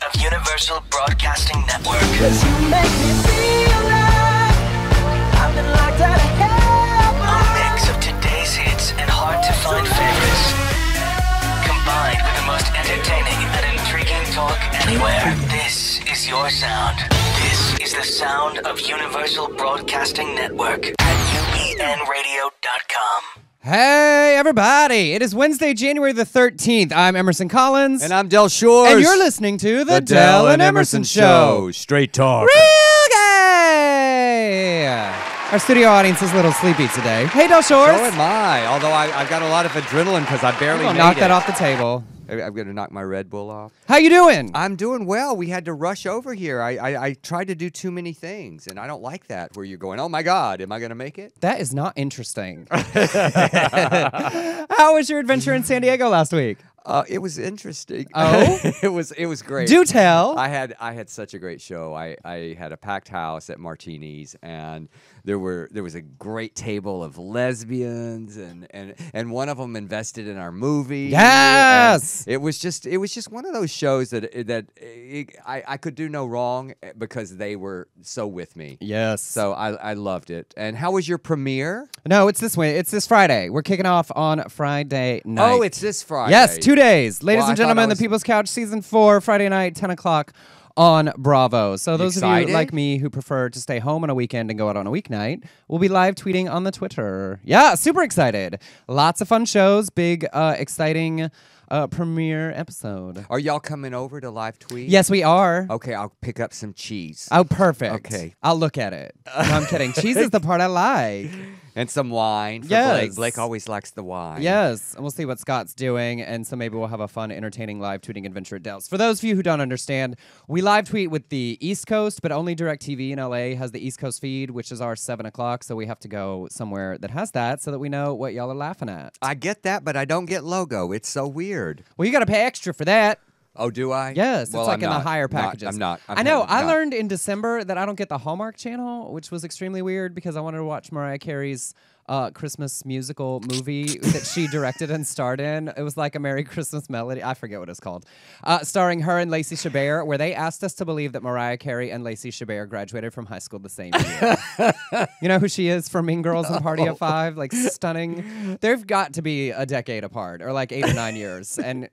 of Universal Broadcasting Network. 'Cause you make me feel like I've been locked out of heaven. A mix of today's hits and hard-to-find favorites, combined with the most entertaining and intriguing talk anywhere. This is your sound. This is the sound of Universal Broadcasting Network at UBNradio.com. Hey, everybody. It is Wednesday, January the 13th. I'm Emerson Collins. And I'm Del Shores. And you're listening to The Del and Emerson Show. Straight talk. Real gay! Our studio audience is a little sleepy today. Hey, Del Shores. So am I, although I've got a lot of adrenaline because I barely made knock it. that off the table. I'm going to knock my Red Bull off. How you doing? I'm doing well. We had to rush over here. I tried to do too many things, and I don't like that, where you're going, oh, my God, am I going to make it? That is not interesting. How was your adventure in San Diego last week? It was interesting. Oh? it was great. Do tell. I had such a great show. I had a packed house at Martini's, and there was a great table of lesbians, and one of them invested in our movie. Yes. And it was just one of those shows that I could do no wrong because they were so with me. Yes. So I loved it. And how was your premiere? No, it's this way. It's this Friday. We're kicking off on Friday night. Oh, it's this Friday. Yes, 2 days. Ladies Well, and I thought gentlemen, I was- The People's Couch, Season 4, Friday night, 10 o'clock on Bravo. So those of excited? you like me who prefer to stay home on a weekend and go out on a weeknight, will be live tweeting on the Twitter. Yeah, super excited. Lots of fun shows. Big, exciting premiere episode. Are y'all coming over to live tweet? Yes, we are. Okay, I'll pick up some cheese. Oh, perfect. Okay. I'll look at it. No, I'm kidding. Cheese is the part I like. And some wine for Yes. Blake. Blake always likes the wine. Yes, and we'll see what Scott's doing, and so maybe we'll have a fun, entertaining live tweeting adventure at Del's. For those of you who don't understand, we live tweet with the East Coast, but only DirecTV in LA has the East Coast feed, which is our 7 o'clock, so we have to go somewhere that has that so that we know what y'all are laughing at. I get that, but I don't get logo. It's so weird. Well, you got to pay extra for that. Oh, do I? Yes, Well, it's like I'm in the not- higher not- packages. I'm not. I know. I not. learned in December that I don't get the Hallmark channel, which was extremely weird because I wanted to watch Mariah Carey's Christmas musical movie that she directed and starred in. It was like a Merry Christmas Melody. I forget what it's called. Starring her and Lacey Chabert, where they asked us to believe that Mariah Carey and Lacey Chabert graduated from high school the same year. You know who she is from Mean Girls and Party of Five? Like, stunning. They've got to be a decade apart, or like 8 or 9 years. And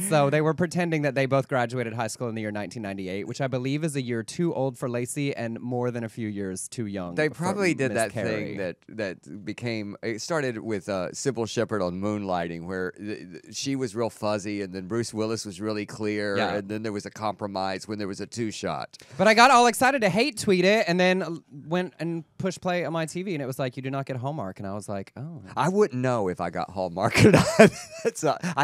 so they were pretending that they both graduated high school in the year 1998, which I believe is a year too old for Lacey and more than a few years too young. They for probably did Miss that Carey. thing that became. It started with Sybil Shepherd on Moonlighting, where she was real fuzzy, and then Bruce Willis was really clear, Yeah. and then there was a compromise when there was a 2-shot. But I got all excited to hate tweet it, and then went and pushed play on my TV, and it was like, you do not get Hallmark, and I was like, oh. I wouldn't know if I got Hallmark or not.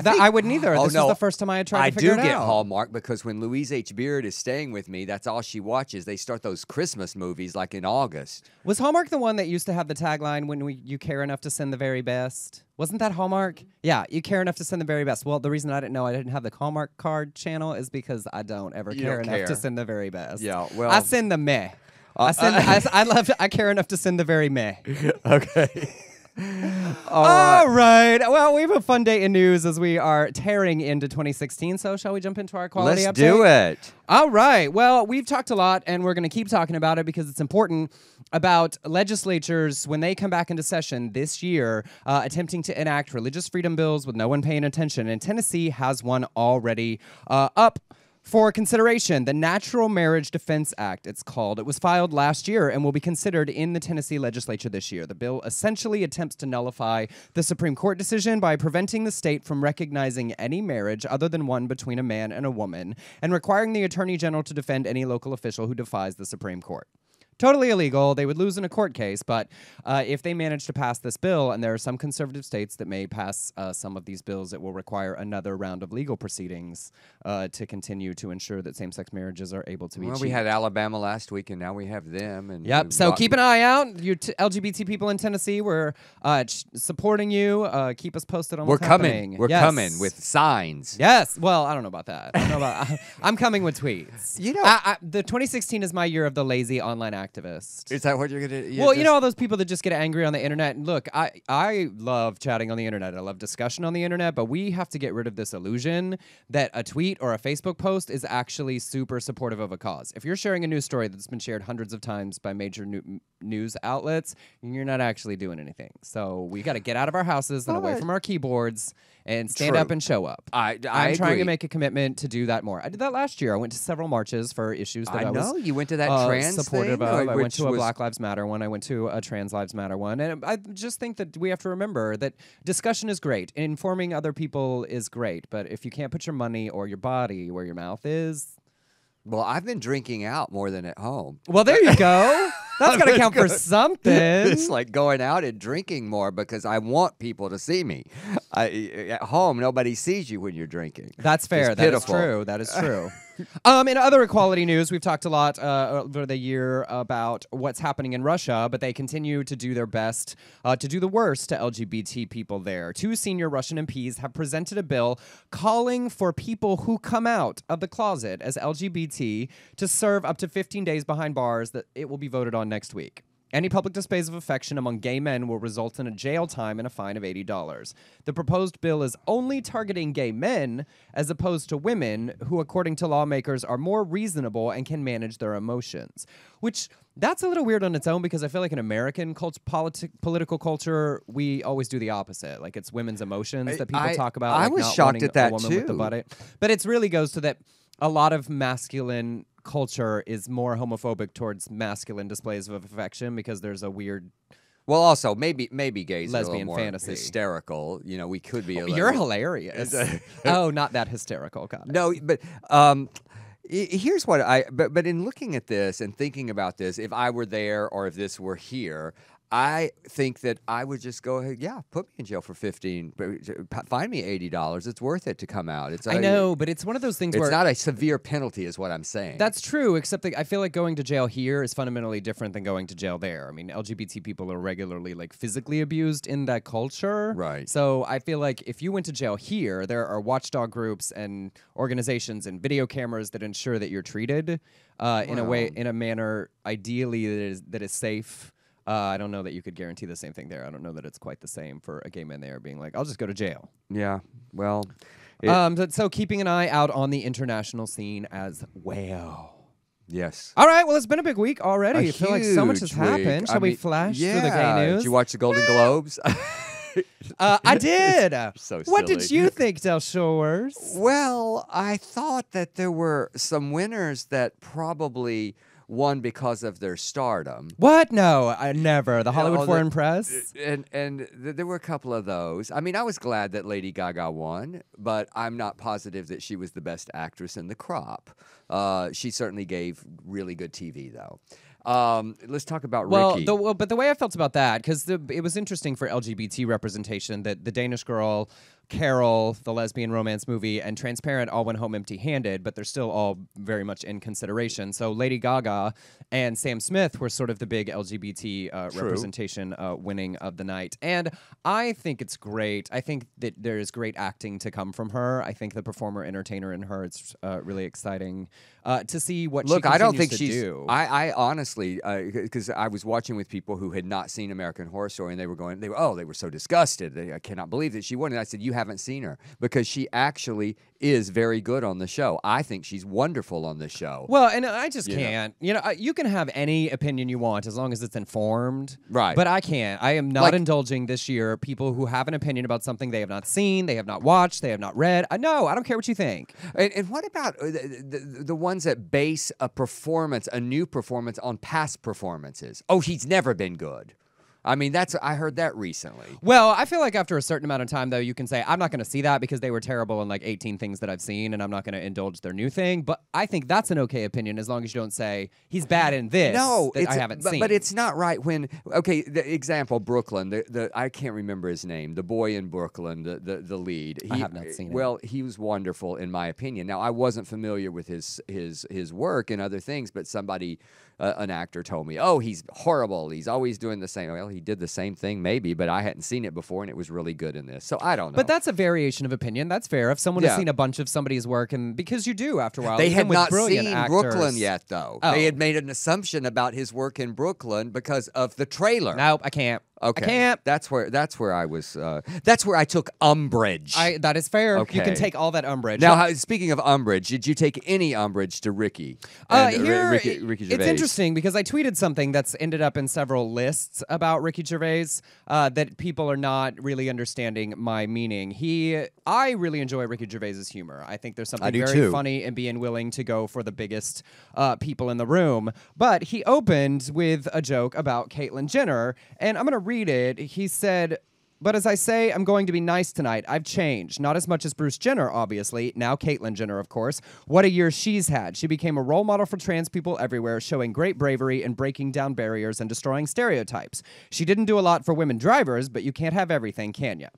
I wouldn't either. Oh, This no. was the first time I had tried I to figure do it get out. Hallmark because when Louise H. Beard is staying with me, that's all she watches. They start those Christmas movies like in August. Was Hallmark the one that used to have the tagline, you care enough to send the very best? Wasn't that Hallmark? Yeah, you care enough to send the very best. Well, the reason I didn't know I didn't have the Hallmark card channel is because I don't ever You care don't enough care. to send the very best. Yeah, well- I send the meh. I care enough to send the very meh. Okay. All right. Well, we have a fun day in news as we are tearing into 2016. So shall we jump into our quality Let's update? do it. All right. Well, we've talked a lot, and we're going to keep talking about it because it's important, about legislatures when they come back into session this year attempting to enact religious freedom bills with no one paying attention. And Tennessee has one already up for consideration. The Natural Marriage Defense Act, it's called. It was filed last year and will be considered in the Tennessee legislature this year. The bill essentially attempts to nullify the Supreme Court decision by preventing the state from recognizing any marriage other than one between a man and a woman, and requiring the Attorney General to defend any local official who defies the Supreme Court. Totally illegal. They would lose in a court case, but if they manage to pass this bill, and there are some conservative states that may pass some of these bills, it will require another round of legal proceedings to continue to ensure that same-sex marriages are able to be Well, achieved. we had Alabama last week, and now we have them. And Yep. we've So got- keep an eye out. You LGBT people in Tennessee, we're supporting you. Keep us posted on We're what's coming. happening. We're Yes. coming with signs. Yes. Well, I don't know about that. I don't know about. I'm coming with tweets. You know- the 2016 is my year of the lazy online activist. activist. Is that what you're gonna? Well, you know all those people that just get angry on the internet. And look, I love chatting on the internet. I love discussion on the internet, but we have to get rid of this illusion that a tweet or a Facebook post is actually super supportive of a cause. If you're sharing a news story that's been shared hundreds of times by major news outlets, you're not actually doing anything. So we got to get out of our houses and away from our keyboards and stand up and show up. I'm trying to make a commitment to do that more. I did that last year. I went to several marches for issues that I was you went to that trans supportive thing? of. I went to a Black Lives Matter one. I went to a Trans Lives Matter one. And I just think that we have to remember that discussion is great. Informing other people is great. But if you can't put your money or your body where your mouth is... Well, I've been drinking out more than at home. Well, there you go. That's got to count for something. It's like going out and drinking more because I want people to see me. At home, nobody sees you when you're drinking. That's fair. That is true. That is true. In other equality news, we've talked a lot over the year about what's happening in Russia, but they continue to do their best to do the worst to LGBT people there. 2 senior Russian MPs have presented a bill calling for people who come out of the closet as LGBT to serve up to 15 days behind bars. That it will be voted on next week. Any public displays of affection among gay men will result in a jail time and a fine of $80. The proposed bill is only targeting gay men as opposed to women who, according to lawmakers, are more reasonable and can manage their emotions. Which, that's a little weird on its own because I feel like in American political culture, we always do the opposite. Like it's women's emotions that people talk about. I like was not shocked wanting at that a woman too. With the butt. But it really goes to that a lot of masculine culture is more homophobic towards masculine displays of affection because there's a weird Well, also maybe gays lesbian are a little more fantasy. Hysterical. You know, we could be. You're hilarious. Oh, not that hysterical. Got it. No, but here's what but in looking at this and thinking about this, if I were there or if this were here, I think that I would just go ahead. Yeah, put me in jail for 15. Fine me $80. It's worth it to come out. I know, but it's one of those things where it's not a severe penalty, is what I'm saying. That's true, except that I feel like going to jail here is fundamentally different than going to jail there. I mean, LGBT people are regularly like physically abused in that culture, right? So I feel like if you went to jail here, there are watchdog groups and organizations and video cameras that ensure that you're treated in a manner ideally that is safe. I don't know that you could guarantee the same thing there. I don't know that it's quite the same for a gay man there being like, I'll just go to jail. Yeah, well. So keeping an eye out on the international scene as well. Yes. All right, well, it's been a big week already. I feel like so much has happened. Shall we flash through the gay news? Did you watch the Golden Globes? I did. So what silly. did you think, Del Shores? Well, I thought that there were some winners that probably won because of their stardom. What? No, I never. The Hollywood Foreign Press? And there were a couple of those. I mean, I was glad that Lady Gaga won, but I'm not positive that she was the best actress in the crop. She certainly gave really good TV, though. Let's talk about Ricky. But the way I felt about that, because it was interesting for LGBT representation that the Danish girl, Carol, the lesbian romance movie, and Transparent all went home empty-handed, but they're still all very much in consideration. So Lady Gaga and Sam Smith were sort of the big LGBT representation winning of the night. And I think it's great. I think that there is great acting to come from her. I think the performer-entertainer in her, it's really exciting to see what she continues I don't think to she's. do. I honestly, because I was watching with people who had not seen American Horror Story, and they were so disgusted. I cannot believe that she won. And I said, you haven't seen her, because she actually is very good on the show. I think she's wonderful on the show. Well, and I just can't. You know, you can have any opinion you want as long as it's informed. Right. But I can't. I am not indulging this year people who have an opinion about something they have not seen, they have not watched, they have not read. No, I don't care what you think. And what about the ones that base a new performance on past performances? Oh, he's never been good. I mean, I heard that recently. Well, I feel like after a certain amount of time, though, you can say, I'm not going to see that because they were terrible in like 18 things that I've seen, and I'm not going to indulge their new thing. But I think that's an okay opinion as long as you don't say, he's bad in this that I haven't seen. But it's not right when, the example, Brooklyn, I can't remember his name, the boy in Brooklyn, the lead. I have not seen it. Well, he was wonderful in my opinion. Now, I wasn't familiar with his work and other things, but somebody, an actor told me, oh, he's horrible. He's always doing the same. Well, he did the same thing maybe, but I hadn't seen it before, and it was really good in this. So I don't know. But that's a variation of opinion. That's fair. If someone has Yeah. seen a bunch of somebody's work, and because you do after a while, They even had with not brilliant seen actors. Brooklyn yet, though. Oh. They had made an assumption about his work in Brooklyn because of the trailer. Nope, I can't. Okay, I can't. That's where I was. That's where I took umbrage. That is fair. You Okay. can take all that umbrage. Now, speaking of umbrage, did you take any umbrage to Ricky? And, Here, Ricky Gervais? it's interesting because I tweeted something that's ended up in several lists about Ricky Gervais that people are not really understanding my meaning. I really enjoy Ricky Gervais's humor. I think there's something do very too. funny in being willing to go for the biggest people in the room. But he opened with a joke about Caitlyn Jenner, and I'm going to read it. He said, "But as I say, I'm going to be nice tonight. I've changed. Not as much as Bruce Jenner, obviously. Now Caitlyn Jenner, of course. What a year she's had. She became a role model for trans people everywhere, showing great bravery and breaking down barriers and destroying stereotypes. She didn't do a lot for women drivers, but you can't have everything, can ya?"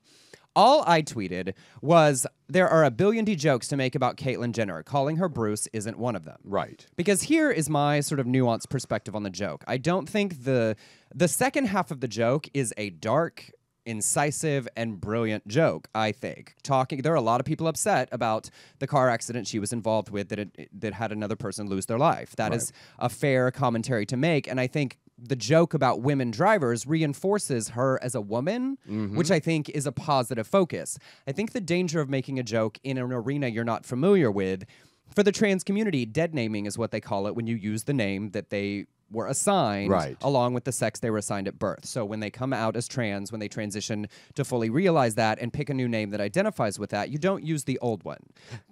All I tweeted was, there are a billion jokes to make about Caitlyn Jenner. Calling her Bruce isn't one of them. Right. Because here is my sort of nuanced perspective on the joke. I don't think the second half of the joke is a dark, incisive, and brilliant joke, I think. There are a lot of people upset about the car accident she was involved with that had another person lose their life. That is a fair commentary to make, and I think the joke about women drivers reinforces her as a woman, which I think is a positive focus. I think the danger of making a joke in an arena you're not familiar with, for the trans community, dead naming is what they call it when you use the name that they were assigned along with the sex they were assigned at birth. So when they come out as trans, when they transition to fully realize that and pick a new name that identifies with that, you don't use the old one.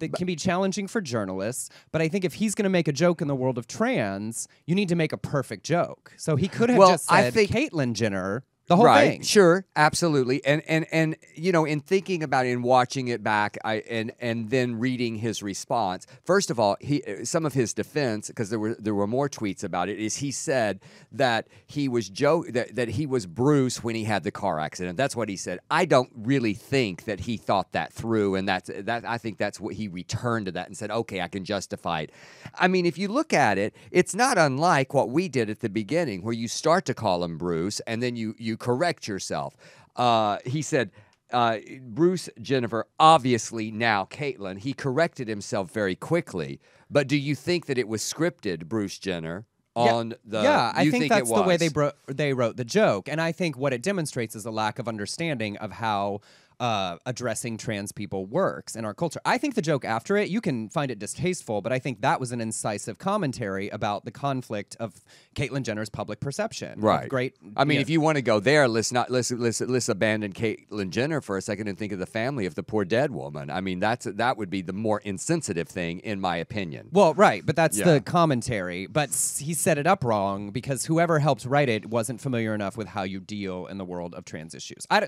That can be challenging for journalists, but I think if he's going to make a joke in the world of trans, you need to make a perfect joke. So he could have just said Caitlyn Jenner, the whole thing. Sure, absolutely. And you know, in thinking about it and watching it back, and then reading his response. First of all, some of his defense, because there were more tweets about it, is he said that he was that he was Bruce when he had the car accident. That's what he said. I don't really think that he thought that through, and I think that's what he returned to that and said, okay, I can justify it. I mean, if you look at it, it's not unlike what we did at the beginning, where you start to call him Bruce, and then you correct yourself. He said, Bruce Jennifer, obviously now Caitlyn. He corrected himself very quickly. But do you think that it was scripted, Bruce Jenner? I think that's the way was? they wrote the joke. And I think what it demonstrates is a lack of understanding of how addressing trans people works in our culture. I think the joke after it, you can find it distasteful, but I think that was an incisive commentary about the conflict of Caitlyn Jenner's public perception. Right. Great. I mean, if you want to go there, let's abandon Caitlyn Jenner for a second and think of the family of the poor dead woman. I mean, that would be the more insensitive thing, in my opinion. Well, right, but that's the commentary. But he set it up wrong because whoever helped write it wasn't familiar enough with how you deal in the world of trans issues. I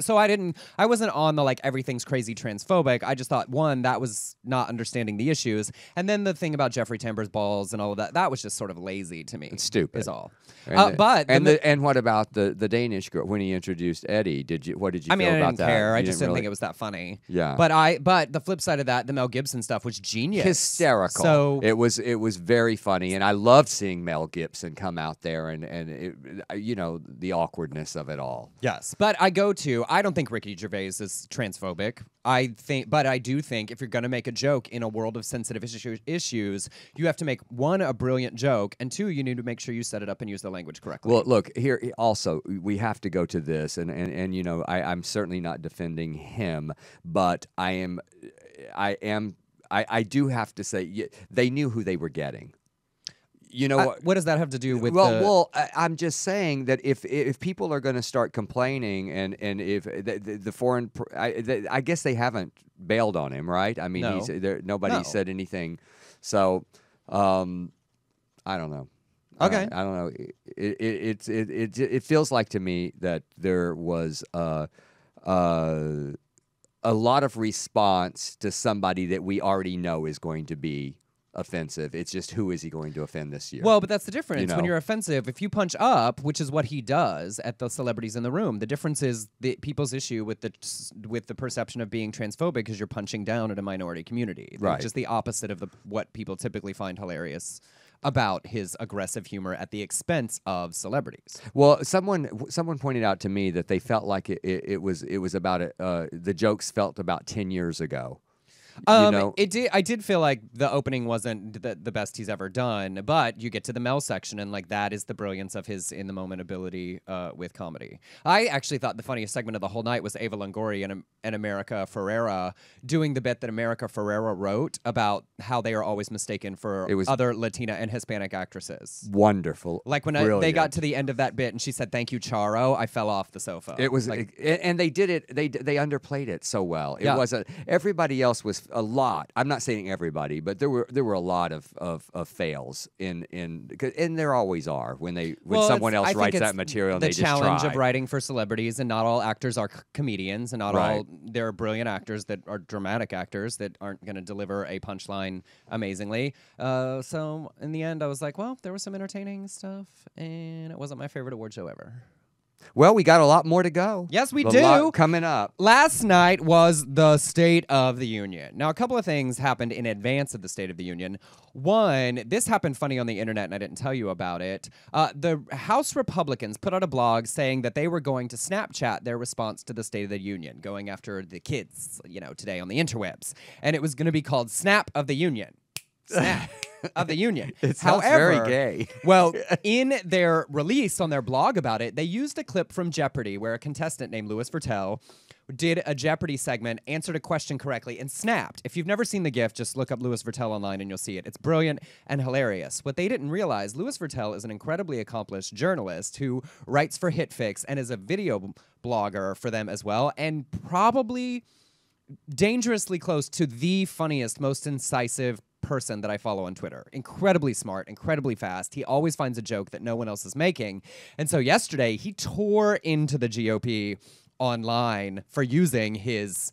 wasn't on the like everything's crazy transphobic. I just thought, one, that was not understanding the issues, and then the thing about Jeffrey Tambor's balls and all of that was just sort of lazy to me. It's stupid. Is all. And what about the Danish girl when he introduced Eddie? What did you feel about that? I mean, I didn't care. I just didn't really think it was that funny. Yeah. But the flip side of that, the Mel Gibson stuff was genius. Hysterical. So it was very funny, and I loved seeing Mel Gibson come out there and it, you know, the awkwardness of it all. Yes, but I don't think Ricky Gervais is transphobic. But I do think if you're going to make a joke in a world of sensitive issues, you have to make, one, a brilliant joke, and two, you need to make sure you set it up and use the language correctly. Well, look, here also, we have to go to this, and you know, I'm certainly not defending him, but I do have to say, they knew who they were getting. You know what does that have to do with? I'm just saying that if people are going to start complaining, and if the foreign, I guess they haven't bailed on him, right? I mean, no. Nobody said anything, so I don't know. Okay, I don't know. It feels like to me that there was a lot of response to somebody that we already know is going to be offensive. It's just, who is he going to offend this year? Well, but that's the difference. You know? When you're offensive, if you punch up, which is what he does at the celebrities in the room, the difference is the people's issue with the perception of being transphobic because you're punching down at a minority community. Right. Just the opposite of what people typically find hilarious about his aggressive humor at the expense of celebrities. Well, someone pointed out to me that they felt like it was about the jokes felt about 10 years ago. You know? It did. I did feel like the opening wasn't the best he's ever done, but you get to the Mel section, and like that is the brilliance of his in the moment ability with comedy. I actually thought the funniest segment of the whole night was Ava Longoria and America Ferrera doing the bit that America Ferrera wrote about how they are always mistaken for other Latina and Hispanic actresses. Wonderful, like when they got to the end of that bit, and she said, "Thank you, Charo," I fell off the sofa. It was like, and they did it. They underplayed it so well. It wasn't. Everybody else was a lot. I'm not saying everybody, but there were a lot of fails and there always are when someone else writes that material and they just try. The challenge of writing for celebrities, and not all actors are comedians, and not all there are brilliant actors that are dramatic actors that aren't going to deliver a punchline amazingly. So in the end, I was like, well, there was some entertaining stuff, and it wasn't my favorite award show ever. Well, we got a lot more to go. Yes, we A do. lot coming up. Last night was the State of the Union. Now, a couple of things happened in advance of the State of the Union. One, this happened funny on the internet, and I didn't tell you about it. The House Republicans put out a blog saying that they were going to Snapchat their response to the State of the Union, going after the kids, today on the interwebs. And it was going to be called Snap of the Union. Snap of the Union. It sounds very gay. Well, in their release on their blog about it, they used a clip from Jeopardy where a contestant named Louis Vertel did a Jeopardy segment, answered a question correctly, and snapped. If you've never seen the GIF, just look up Louis Vertel online and you'll see it. It's brilliant and hilarious. What they didn't realize, Louis Vertel is an incredibly accomplished journalist who writes for HitFix and is a video blogger for them as well, and probably dangerously close to the funniest, most incisive person that I follow on Twitter. Incredibly smart, incredibly fast. He always finds a joke that no one else is making. And so yesterday, he tore into the GOP online for using his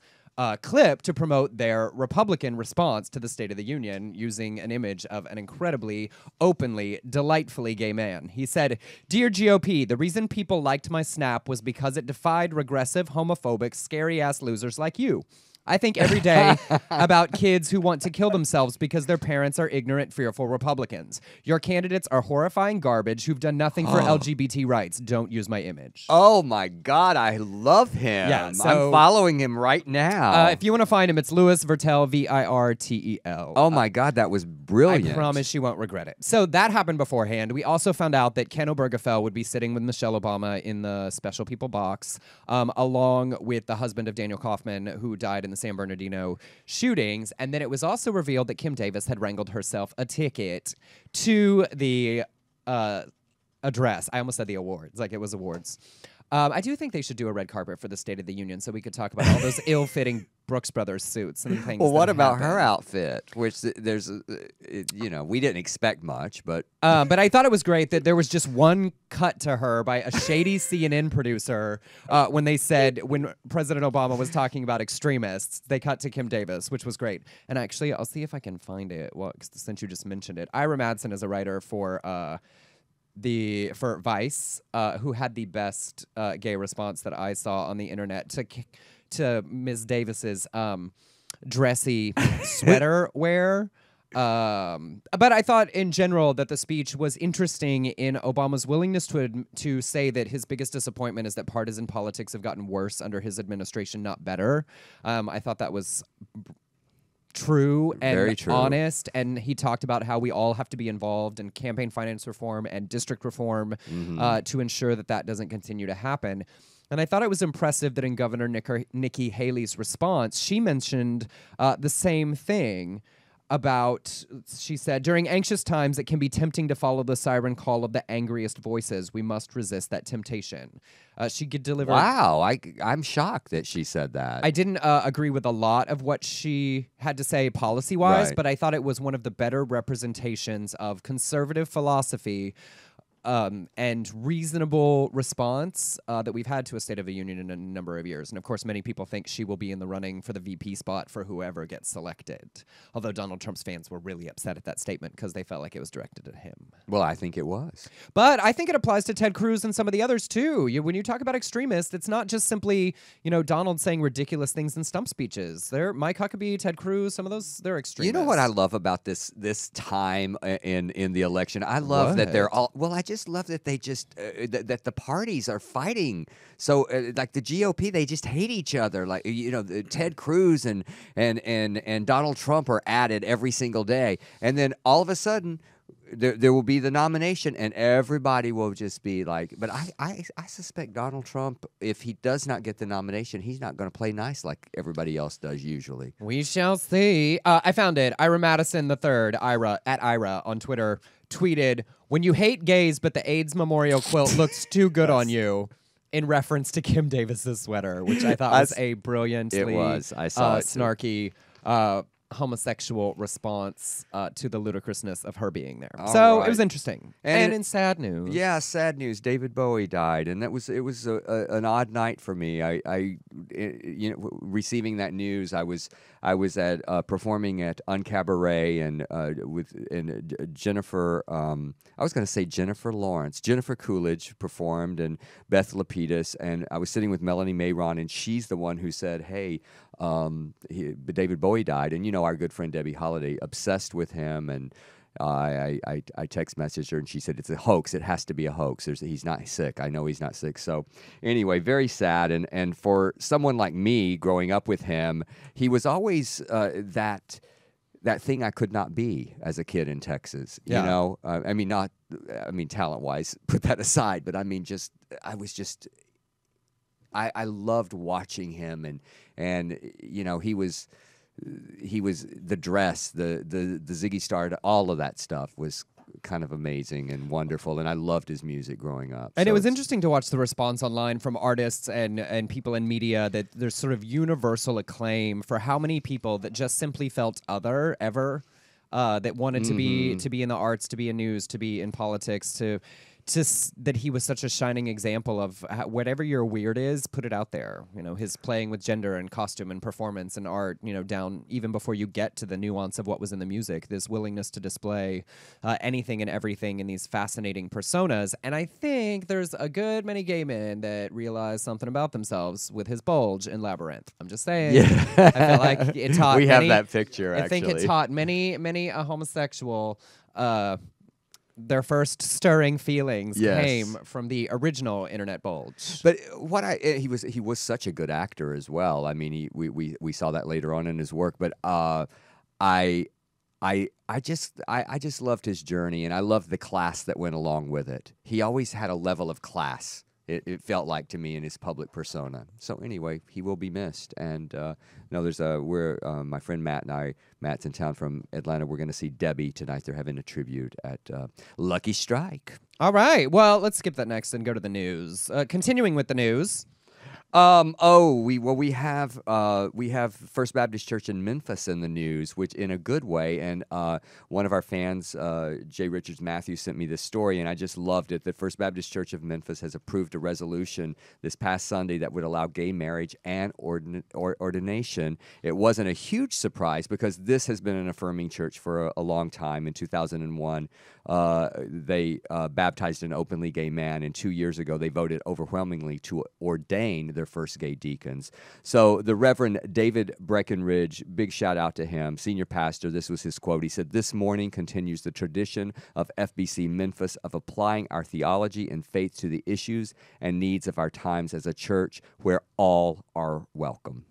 clip to promote their Republican response to the State of the Union using an image of an incredibly, openly, delightfully gay man. He said, "Dear GOP, the reason people liked my snap was because it defied regressive, homophobic, scary-ass losers like you. I think every day about kids who want to kill themselves because their parents are ignorant, fearful Republicans. Your candidates are horrifying garbage who've done nothing for LGBT rights. Don't use my image." Oh my God, I love him. Yeah, so, I'm following him right now. If you want to find him, it's Louis Vertel, Virtel. Oh my God, that was brilliant. I promise you won't regret it. So that happened beforehand. We also found out that Ken Obergefell would be sitting with Michelle Obama in the Special People box, along with the husband of Daniel Kaufman, who died in the San Bernardino shootings. And then it was also revealed that Kim Davis had wrangled herself a ticket to the address. I almost said the awards, like it was awards. I do think they should do a red carpet for the State of the Union so we could talk about all those ill-fitting Brooks Brothers suits and things. Well, what that about happened. her outfit? Which there's, we didn't expect much, but I thought it was great that there was just one cut to her by a shady CNN producer when President Obama was talking about extremists. They cut to Kim Davis, which was great. And actually, I'll see if I can find it. Well, since you just mentioned it, Ira Madsen is a writer for Vice, who had the best gay response that I saw on the internet to Ms. Davis's dressy sweater wear. But I thought in general that the speech was interesting in Obama's willingness to say that his biggest disappointment is that partisan politics have gotten worse under his administration, not better. I thought that was true and very true. Honest, and he talked about how we all have to be involved in campaign finance reform and district reform to ensure that doesn't continue to happen. And I thought it was impressive that in Governor Nikki Haley's response, she mentioned the same thing about, she said, during anxious times, it can be tempting to follow the siren call of the angriest voices. We must resist that temptation. She could deliver. Wow, I'm shocked that she said that. I didn't agree with a lot of what she had to say policy-wise, Right. but I thought it was one of the better representations of conservative philosophy and reasonable response that we've had to a State of the Union in a number of years. And of course, many people think she will be in the running for the VP spot for whoever gets selected. Although Donald Trump's fans were really upset at that statement because they felt like it was directed at him. Well, I think it was. But I think it applies to Ted Cruz and some of the others too. When you talk about extremists, it's not just simply, Donald saying ridiculous things in stump speeches. Mike Huckabee, Ted Cruz, some of those, they're extremists. You know what I love about this time in the election? I love that they're all. Well, I just love that they just that the parties are fighting. So like the GOP, they just hate each other. Like Ted Cruz and Donald Trump are at it every single day, and then all of a sudden. There will be the nomination, and everybody will just be like, but I suspect Donald Trump, if he does not get the nomination, he's not going to play nice like everybody else does usually. We shall see. I found it. Ira Madison III, at Ira on Twitter, tweeted, "When you hate gays, but the AIDS memorial quilt looks too good on you," in reference to Kim Davis's sweater, which I thought was a brilliantly It was. I saw it too. snarky homosexual response to the ludicrousnous of her being there. All so right. it was interesting. And in sad news. Yeah, sad news. David Bowie died, and it was an odd night for me. I receiving that news. I was at performing at Uncabaret and Jennifer. I was going to say Jennifer Lawrence. Jennifer Coolidge performed, and Beth Lapidus, and I was sitting with Melanie Mayron, and she's the one who said, "Hey, David Bowie died," and our good friend Debbie Holiday, obsessed with him, and I text messaged her, and she said, "It's a hoax. It has to be a hoax. He's not sick. I know he's not sick." So anyway, very sad, and for someone like me growing up with him, he was always that thing I could not be as a kid in Texas. Yeah. Talent-wise, put that aside, but I loved watching him, and he was the dress, the Ziggy Stardust, all of that stuff was kind of amazing and wonderful, and I loved his music growing up. And it was interesting to watch the response online from artists and people in media that there's sort of universal acclaim for how many people that just simply felt other ever, that wanted to be in the arts, to be in news, to be in politics, that he was such a shining example of whatever your weird is, put it out there. His playing with gender and costume and performance and art, down even before you get to the nuance of what was in the music, this willingness to display anything and everything in these fascinating personas. And I think there's a good many gay men that realize something about themselves with his bulge in Labyrinth. I'm just saying. Yeah. I feel like it taught we have that picture, I think it taught many a homosexual their first stirring feelings came from the original internet bulge. But he was such a good actor as well. I mean, we saw that later on in his work. But I just loved his journey, and I loved the class that went along with it. He always had a level of class. It felt like to me in his public persona. So anyway, he will be missed. And my friend Matt and I. Matt's in town from Atlanta. We're going to see Debbie tonight. They're having a tribute at Lucky Strike. All right. Well, let's skip that next and go to the news. Continuing with the news. We have First Baptist Church in Memphis in the news, which in a good way. And one of our fans, Jay Richards Matthews, sent me this story, and I just loved it. The First Baptist Church of Memphis has approved a resolution this past Sunday that would allow gay marriage and ordination. It wasn't a huge surprise because this has been an affirming church for a long time. In 2001, they baptized an openly gay man, and 2 years ago they voted overwhelmingly to ordain their first gay deacons. So the Reverend David Breckenridge, big shout out to him, senior pastor, this was his quote. He said, "This morning continues the tradition of FBC Memphis of applying our theology and faith to the issues and needs of our times as a church where all are welcome."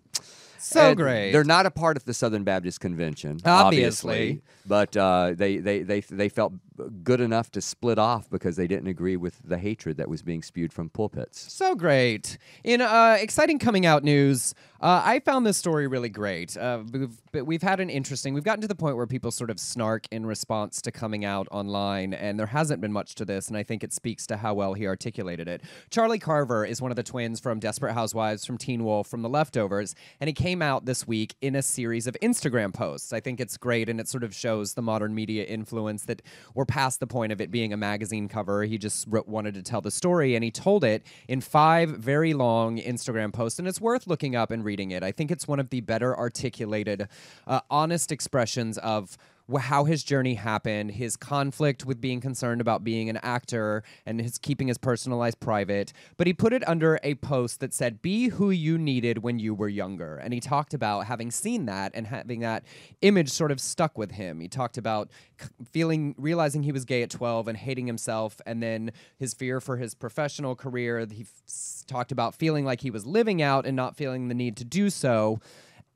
So great. They're not a part of the Southern Baptist Convention, obviously. But they felt good enough to split off because they didn't agree with the hatred that was being spewed from pulpits. So great. In exciting coming out news, I found this story really great. We've gotten to the point where people sort of snark in response to coming out online, and there hasn't been much to this, and I think it speaks to how well he articulated it. Charlie Carver is one of the twins from Desperate Housewives, from Teen Wolf, from The Leftovers, and he came out this week in a series of Instagram posts. I think it's great, and it sort of shows the modern media influence that we're passed past the point of it being a magazine cover. He just wanted to tell the story, and he told it in 5 very long Instagram posts, and it's worth looking up and reading it. I think it's one of the better articulated, honest expressions of how his journey happened, his conflict with being concerned about being an actor and his keeping his personal life private. But he put it under a post that said, "Be who you needed when you were younger." And he talked about having seen that and having that image sort of stuck with him. He talked about realizing he was gay at 12 and hating himself, and then his fear for his professional career. He talked about feeling like he was living out and not feeling the need to do so.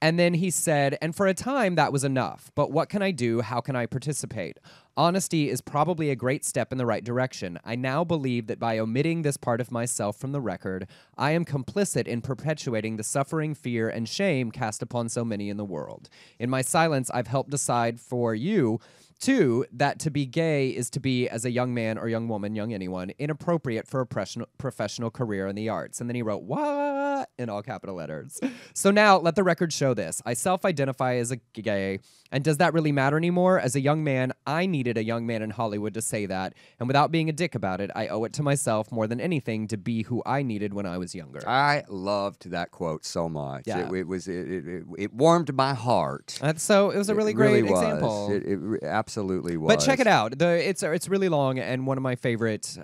And then he said, and for a time that was enough. But what can I do? How can I participate? Honesty is probably a great step in the right direction. I now believe that by omitting this part of myself from the record, I am complicit in perpetuating the suffering, fear, and shame cast upon so many in the world. In my silence, I've helped decide for you, too, that to be gay is to be, as a young man or young woman, young anyone, inappropriate for a professional career in the arts. And then he wrote, "What?" in all capital letters. So now, let the record show this. I self-identify as a gay, and does that really matter anymore? As a young man, I needed a young man in Hollywood to say that, and without being a dick about it, I owe it to myself more than anything to be who I needed when I was younger. I loved that quote so much. Yeah. It warmed my heart. So it was a really great example. It absolutely was. But check it out. It's really long and one of my favorite,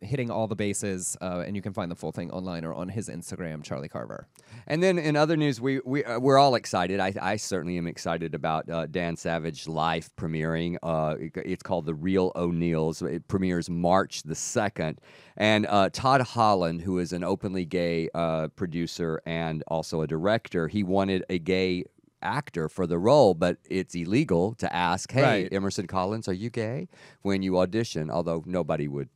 hitting all the bases. And you can find the full thing online or on his Instagram, Charlie Carver. And then in other news, we're all excited. I certainly am excited about Dan Savage Life premiering. It's called The Real O'Neills. It premieres March the 2nd. And Todd Holland, who is an openly gay producer and also a director, he wanted a gay actor for the role, but it's illegal to ask, "Hey, Right. Emerson Collins, are you gay?" when you audition, although nobody would.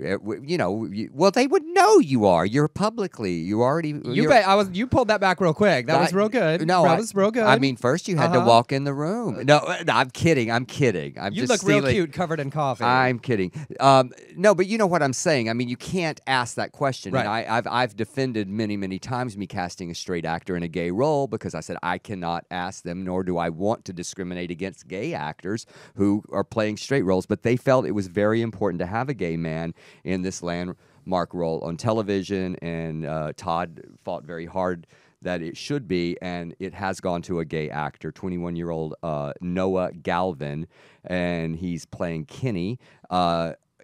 Well, they would know you are. You're publicly. You already. You pulled that back real quick. That was real good. No, that was real good. I mean, first you had to walk in the room. No, I'm kidding. I'm you just look real stealing. cute, covered in coffee. I'm kidding. No, but you know what I'm saying. I mean, you can't ask that question. Right. And I've defended many times me casting a straight actor in a gay role because I said I cannot ask them, nor do I want to discriminate against gay actors who are playing straight roles. But they felt it was very important to have a gay man in this landmark role on television, and Todd fought very hard that it should be, and it has gone to a gay actor, 21-year-old Noah Galvin, and he's playing Kenny.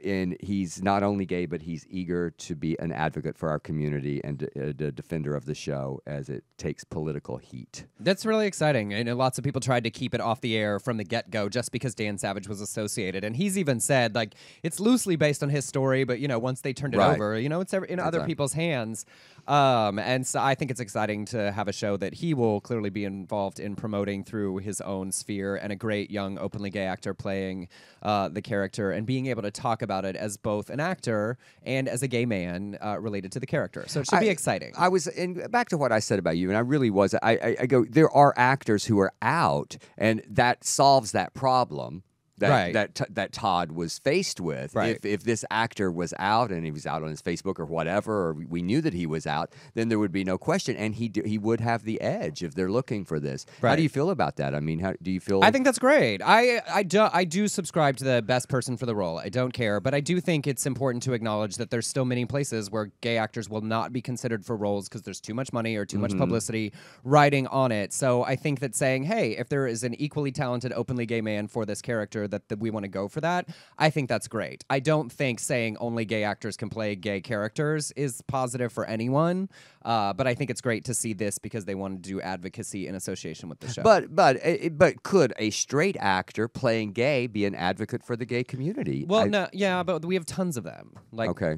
And he's not only gay, but he's eager to be an advocate for our community and a defender of the show as it takes political heat. That's really exciting. I know lots of people tried to keep it off the air from the get-go just because Dan Savage was associated. And he's even said, like, it's loosely based on his story, but, once they turned it over, it's in other people's hands. And so I think it's exciting to have a show that he will clearly be involved in promoting through his own sphere, and a great young openly gay actor playing the character and being able to talk about it as both an actor and as a gay man related to the character. So it should be exciting. And back to what I said about you, and I really was, I go, there are actors who are out, and that solves that problem. That Todd was faced with. Right. If this actor was out and he was out on his Facebook or whatever, or we knew that he was out, then there would be no question, and he would have the edge if they're looking for this. Right. How do you feel about that? I mean, how do you feel? I think that's great. I do subscribe to the best person for the role. I don't care, but I do think it's important to acknowledge that there's still many places where gay actors will not be considered for roles because there's too much money or too much publicity riding on it. So I think that saying, hey, if there is an equally talented openly gay man for this character, that we want to go for that, I think that's great. I don't think saying only gay actors can play gay characters is positive for anyone, but I think it's great to see this because they want to do advocacy in association with the show. But could a straight actor playing gay be an advocate for the gay community? Well, no, yeah, but we have tons of them. Like, okay,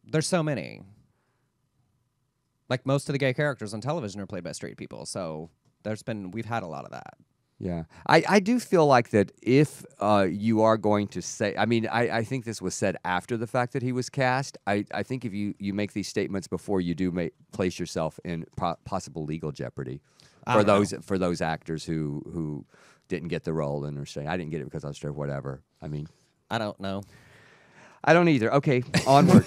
there's so many. Like, most of the gay characters on television are played by straight people, so we've had a lot of that. Yeah, I do feel like that if you are going to say, I mean, I think this was said after the fact that he was cast. I think if you make these statements before you do place yourself in possible legal jeopardy for those actors who didn't get the role and are saying, I didn't get it because I was straight, whatever. I mean, I don't know. I don't either. Okay, onward.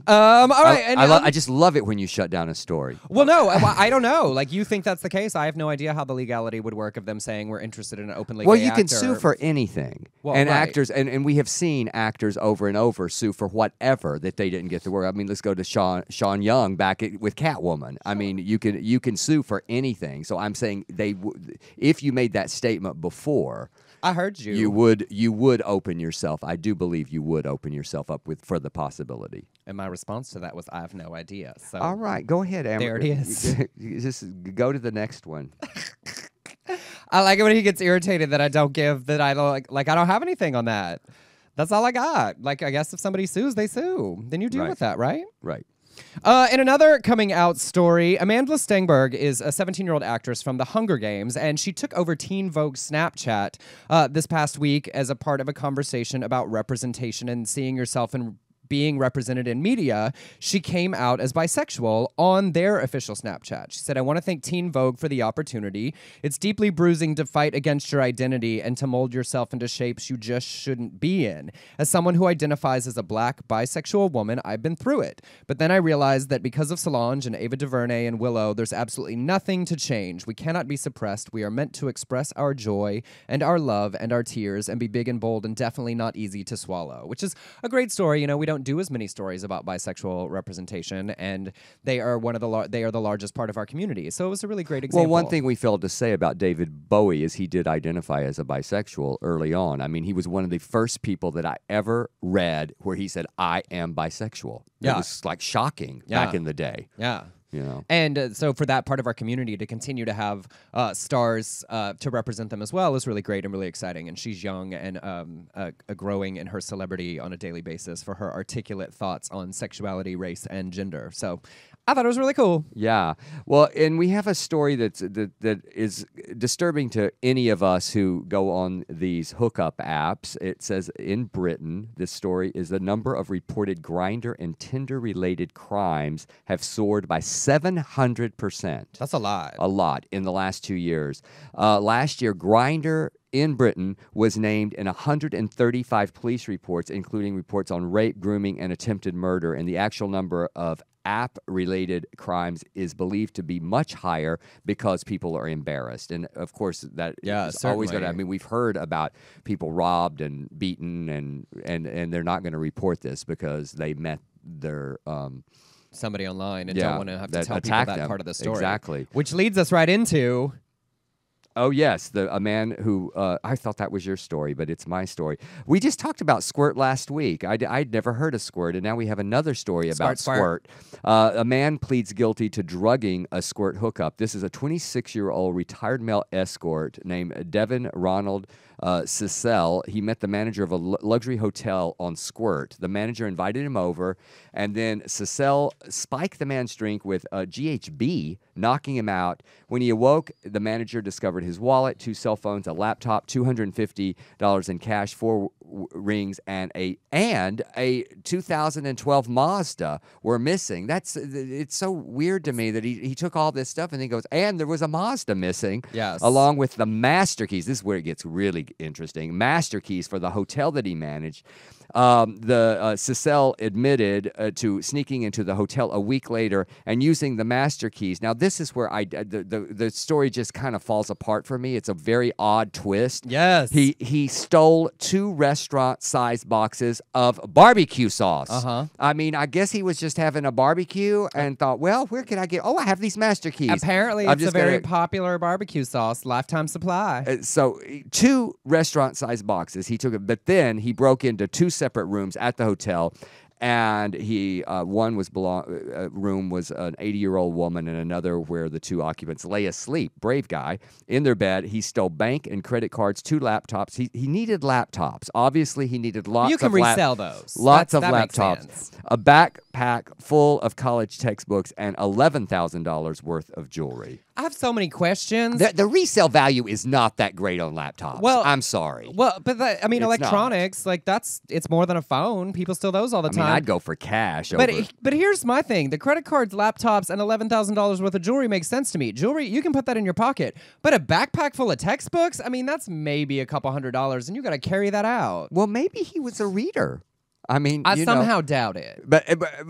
All right. And I just love it when you shut down a story. well, no, I don't know. Like, you think that's the case? I have no idea how the legality would work of them saying we're interested in an openly Well, gay you can actor. sue for anything. Well, and right. actors, and we have seen actors over and over sue for whatever that they didn't get the work. I mean, let's go to Sean Young back with Catwoman. I mean, you can sue for anything. So I'm saying if you made that statement before, I heard you. You would open yourself. I do believe you would open yourself up for the possibility. And my response to that was, I have no idea. So All right, go ahead, Amber. There it is. Just go to the next one. I like it when he gets irritated that I don't give, that I don't like I don't have anything on that. That's all I got. Like, I guess if somebody sues, they sue. Then you deal Right. with that, right? Right. In another coming out story, Amanda Stengberg is a 17-year-old actress from the Hunger Games, and she took over Teen Vogue's Snapchat this past week as a part of a conversation about representation and seeing yourself in being represented in media. She came out as bisexual on their official Snapchat. She said, I want to thank Teen Vogue for the opportunity. It's deeply bruising to fight against your identity and to mold yourself into shapes you just shouldn't be in. As someone who identifies as a black bisexual woman, I've been through it. But then I realized that because of Solange and Ava DuVernay and Willow, there's absolutely nothing to change. We cannot be suppressed. We are meant to express our joy and our love and our tears and be big and bold and definitely not easy to swallow, which is a great story. You know, we don't do as many stories about bisexual representation, and they are they are the largest part of our community. So it was a really great example. Well, one thing we failed to say about David Bowie is he did identify as a bisexual early on. I mean, he was one of the first people that I ever read where he said, I am bisexual. Yeah. It was like shocking back in the day. Yeah. You know. And so for that part of our community to continue to have stars to represent them as well is really great and really exciting. And she's young and growing in her celebrity on a daily basis for her articulate thoughts on sexuality, race, and gender. So I thought it was really cool. Yeah. Well, and we have a story that is disturbing to any of us who go on these hookup apps. It says in Britain, this story is the number of reported Grindr and Tinder-related crimes have soared by 700%. That's a lot. A lot in the last 2 years. Last year, Grindr in Britain was named in 135 police reports, including reports on rape, grooming, and attempted murder. And the actual number of app-related crimes is believed to be much higher because people are embarrassed. And of course, that is always going to. I mean, we've heard about people robbed and beaten, and they're not going to report this because they met their somebody online and don't want to have to tell people that part of the story. Exactly. Which leads us right into... Oh, yes, a man who, I thought that was your story, but it's my story. We just talked about Squirt last week. I'd never heard of Squirt, and now we have another story about Squirt. A man pleads guilty to drugging a Squirt hookup. This is a 26-year-old retired male escort named Devin Ronald Cecil. He met the manager of a luxury hotel on Squirt. The manager invited him over, and then Cecil spiked the man's drink with GHB, knocking him out. When he awoke, the manager discovered his wallet, 2 cell phones, a laptop, $250 in cash, 4 rings, and a 2012 Mazda were missing. It's so weird to me that he took all this stuff and he goes, and there was a Mazda missing. Yes. Along with the master keys. This is where it gets really interesting. Master keys for the hotel that he managed. Cecil admitted to sneaking into the hotel a week later and using the master keys. Now, this is where the story just kind of falls apart for me. It's a very odd twist. Yes. He stole 2 restaurant-sized boxes of barbecue sauce. Uh-huh. I mean, I guess he was just having a barbecue and thought, well, where can I get? Oh, I have these master keys. Apparently, it's a very popular barbecue sauce, lifetime supply. So 2 restaurant-sized boxes. He took it, but then he broke into 2 separate rooms at the hotel, and one room was an 80-year-old woman, and another where the 2 occupants lay asleep. Brave guy in their bed. He stole bank and credit cards, 2 laptops. He needed laptops. Obviously, he needed lots. You can resell those. Lots of that laptops. makes sense. A backpack full of college textbooks and $11,000 worth of jewelry. I have so many questions. The resale value is not that great on laptops. Well, I'm sorry. Well, but it's electronics, not. like it's more than a phone. People steal those all the time. I mean, I'd go for cash. But here's my thing: the credit cards, laptops, and $11,000 worth of jewelry makes sense to me. Jewelry, you can put that in your pocket, but a backpack full of textbooks, I mean, that's maybe a couple $100, and you got to carry that out. Well, maybe he was a reader. I mean, I you know. somehow doubt it. But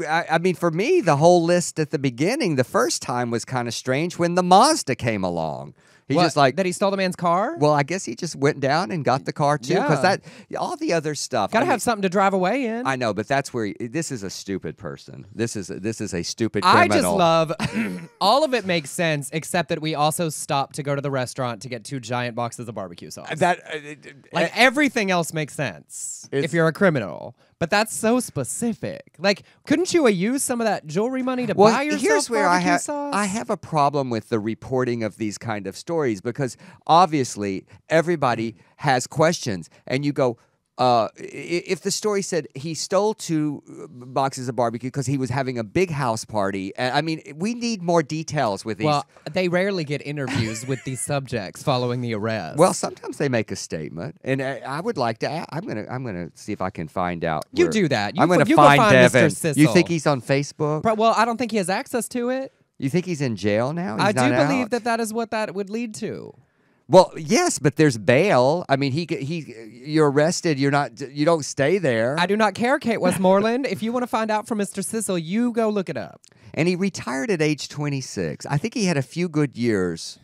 I mean, for me, the whole list at the beginning, the first time was kind of strange when the Mazda came along. He What, just like that he stole the man's car? Well, I guess he just went down and got the car too, because Yeah. that all the other stuff. Gotta I mean, have something to drive away in. I know, but that's where this is a stupid person. This is a stupid I criminal. just love all of it makes sense, except that we also stopped to go to the restaurant to get 2 giant boxes of barbecue sauce. that. Like everything else makes sense if you're a criminal, but that's so specific. Like, couldn't you have used some of that jewelry money to buy yourself here's where barbecue sauce? I have a problem with the reporting of these kind of stories, because obviously everybody has questions, and you go, if the story said he stole 2 boxes of barbecue because he was having a big house party, I mean, we need more details with these. Well, they rarely get interviews with these subjects following the arrest. Well, sometimes they make a statement, and I would like to. I'm gonna see if I can find out. You where- do that. I'm gonna you go find find Devin. Mr. Sissel. You think he's on Facebook? Well, I don't think he has access to it. You think he's in jail now? He's I do not believe out? that is what that would lead to. Well, yes, but there's bail. I mean, you're arrested. You don't stay there. I do not care, Kate Westmoreland. If you want to find out from Mr. Sissel, you go look it up. And he retired at age 26. I think he had a few good years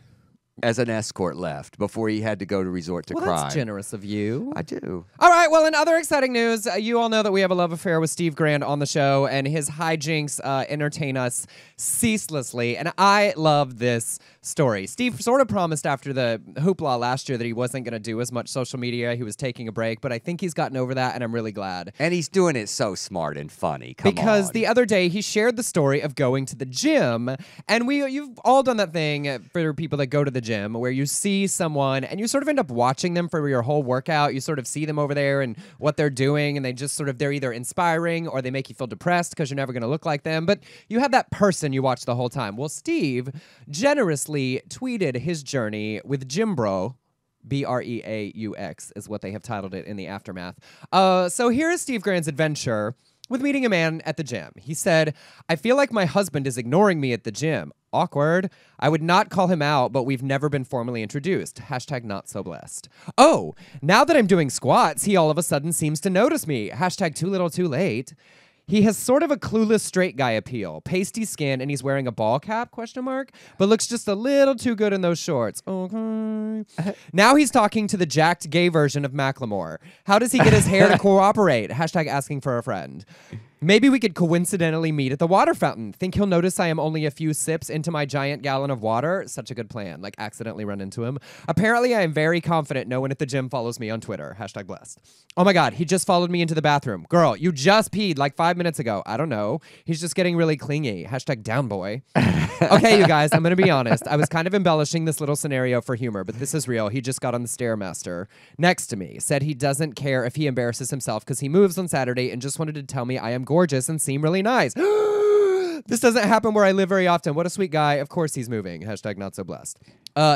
as an escort left before he had to go to resort to Well, crime. that's generous of you. I do. All right, well, in other exciting news, you all know that we have a love affair with Steve Grand on the show, and his hijinks entertain us ceaselessly, and I love this story. Steve sort of promised after the hoopla last year that he wasn't going to do as much social media. He was taking a break, but I think he's gotten over that, and I'm really glad. And he's doing it so smart and funny. Come Because on. the other day he shared the story of going to the gym, and you've all done that thing for people that go to the gym where you see someone and you sort of end up watching them for your whole workout. You sort of see them over there and what they're doing, and they're either inspiring or they make you feel depressed because you're never going to look like them. But you have that person you watch the whole time. Well, Steve generously tweeted his journey with Gym Bro. Breaux is what they have titled it in the aftermath. So here is Steve Grand's adventure with meeting a man at the gym. He said, "I feel like my husband is ignoring me at the gym. Awkward. I would not call him out, but we've never been formally introduced. Hashtag not so blessed. Oh, now that I'm doing squats, he all of a sudden seems to notice me. Hashtag too little too late. He has sort of a clueless straight guy appeal. Pasty skin, and he's wearing a ball cap, ? But looks just a little too good in those shorts. Okay. Now he's talking to the jacked gay version of Macklemore. How does he get his hair to cooperate? Hashtag asking for a friend. Maybe we could coincidentally meet at the water fountain. Think he'll notice I am only a few sips into my giant gallon of water? Such a good plan. Like accidentally run into him. Apparently I am very confident no one at the gym follows me on Twitter. Hashtag blessed. Oh my God, he just followed me into the bathroom. Girl, you just peed like 5 minutes ago. I don't know. He's just getting really clingy. Hashtag down boy. Okay, you guys, I'm going to be honest. I was kind of embellishing this little scenario for humor, but this is real. He just got on the Stairmaster next to me. Said he doesn't care if he embarrasses himself because he moves on Saturday and just wanted to tell me I am gorgeous and seem really nice. This doesn't happen where I live very often. What a sweet guy. Of course he's moving. Hashtag not so blessed.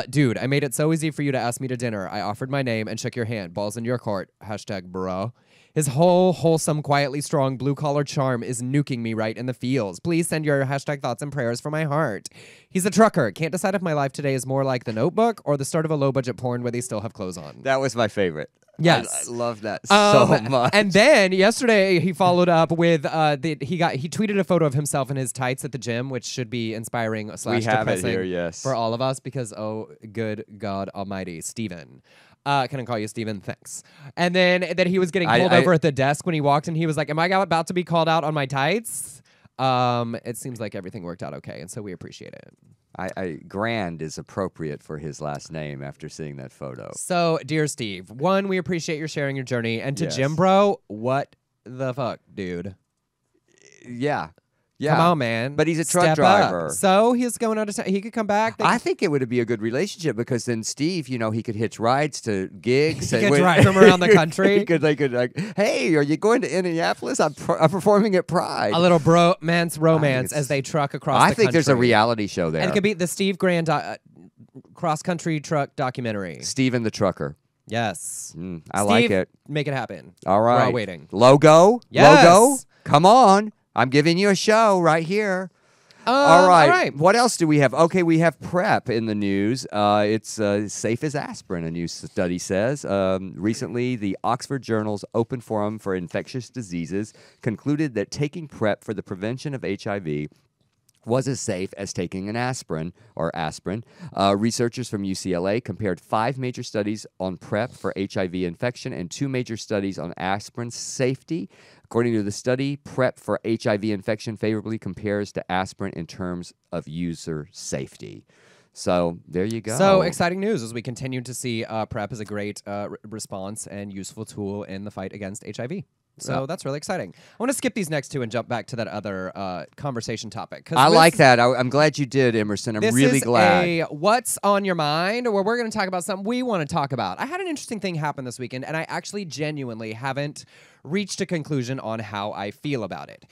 Dude, I made it so easy for you to ask me to dinner. I offered my name and shook your hand. Balls in your court. Hashtag bro. His whole wholesome, quietly strong blue-collar charm is nuking me right in the feels. Please send your hashtag thoughts and prayers for my heart. He's a trucker. Can't decide if my life today is more like The Notebook or the start of a low-budget porn where they still have clothes on. That was my favorite. Yes. I love that so much. And then yesterday he followed up with he tweeted a photo of himself in his tights at the gym, which should be inspiring / We have it depressing here, yes. for all of us because oh good God Almighty, Steven. Can I call you Steven? Thanks. And then that he was getting pulled over at the desk when he walked and he was like, am I about to be called out on my tights? It seems like everything worked out okay, and so we appreciate it. Grand is appropriate for his last name after seeing that photo. So, dear Steve, one, we appreciate your sharing your journey, and to Yes. Jim Bro, what the fuck, dude? Yeah. Come on, man. But he's a truck Step driver. up. So he's going out of town. He could come back. I think it would be a good relationship because then Steve, he could hitch rides to gigs. He could drive him around the country. They could like, hey, are you going to Indianapolis? I'm performing at Pride. a little bromance it's- as they truck across the I think country. there's a reality show there. And it could be the Steve Grand cross-country truck documentary. Steven the Trucker. Yes. I like Steve, it. Make it happen. All right. We're all waiting. Logo? Yes. Logo? Come on. I'm giving you a show right here. All right. All right. What else do we have? Okay, we have PrEP in the news. It's safe as aspirin, a new study says. Recently, the Oxford Journal's Open Forum for Infectious Diseases concluded that taking PrEP for the prevention of HIV was as safe as taking an aspirin. Researchers from UCLA compared 5 major studies on PrEP for HIV infection and 2 major studies on aspirin safety. According to the study, PrEP for HIV infection favorably compares to aspirin in terms of user safety. So there you go. So exciting news as we continue to see PrEP as a great response and useful tool in the fight against HIV. So that's really exciting. I want to skip these next 2 and jump back to that other conversation topic. I like that. I'm glad you did, Emerson. I'm really glad. This is a What's on Your Mind, where we're going to talk about something we want to talk about. I had an interesting thing happen this weekend, and I actually genuinely haven't reached a conclusion on how I feel about it.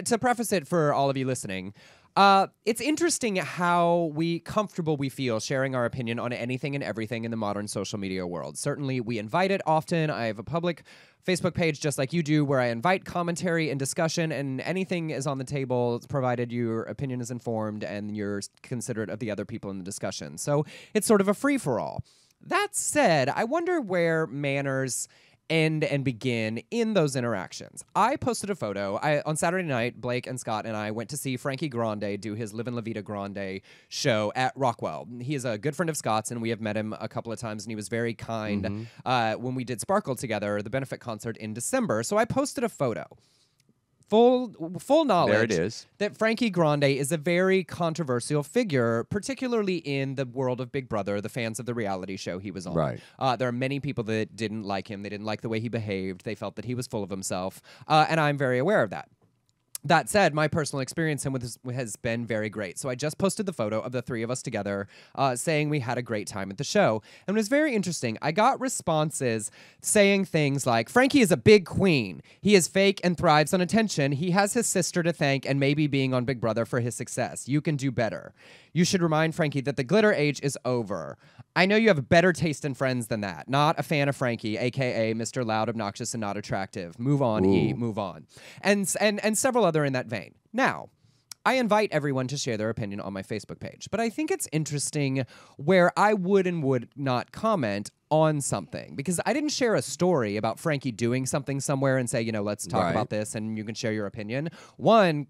To preface it for all of you listening, it's interesting how comfortable we feel sharing our opinion on anything and everything in the modern social media world. Certainly, we invite it often. I have a public Facebook page, just like you do, where I invite commentary and discussion, and anything is on the table, provided your opinion is informed and you're considerate of the other people in the discussion. So it's sort of a free-for-all. That said, I wonder where manners end and begin in those interactions. I posted a photo. On Saturday night, Blake and Scott and I went to see Frankie Grande do his Livin' La Vida Grande show at Rockwell. He is a good friend of Scott's, and we have met him a couple of times, and he was very kind when we did Sparkle together, the benefit concert in December. So I posted a photo. Full knowledge There it is. that Frankie Grande is a very controversial figure, particularly in the world of Big Brother, the fans of the reality show he was on. Right. There are many people that didn't like him. They didn't like the way he behaved. They felt that he was full of himself, and I'm very aware of that. That said, my personal experience has been very great. So I just posted the photo of the 3 of us together saying we had a great time at the show. And it was very interesting. I got responses saying things like, Frankie is a big queen. He is fake and thrives on attention. He has his sister to thank and maybe being on Big Brother for his success. You can do better. You should remind Frankie that the glitter age is over. I know you have better taste in friends than that. Not a fan of Frankie, a.k.a. Mr. Loud, Obnoxious, and Not Attractive. Move on, E. Move on. And several other in that vein. Now, I invite everyone to share their opinion on my Facebook page, but I think it's interesting where I would and would not comment on something, because I didn't share a story about Frankie doing something somewhere and say, let's talk about this and you can share your opinion. One,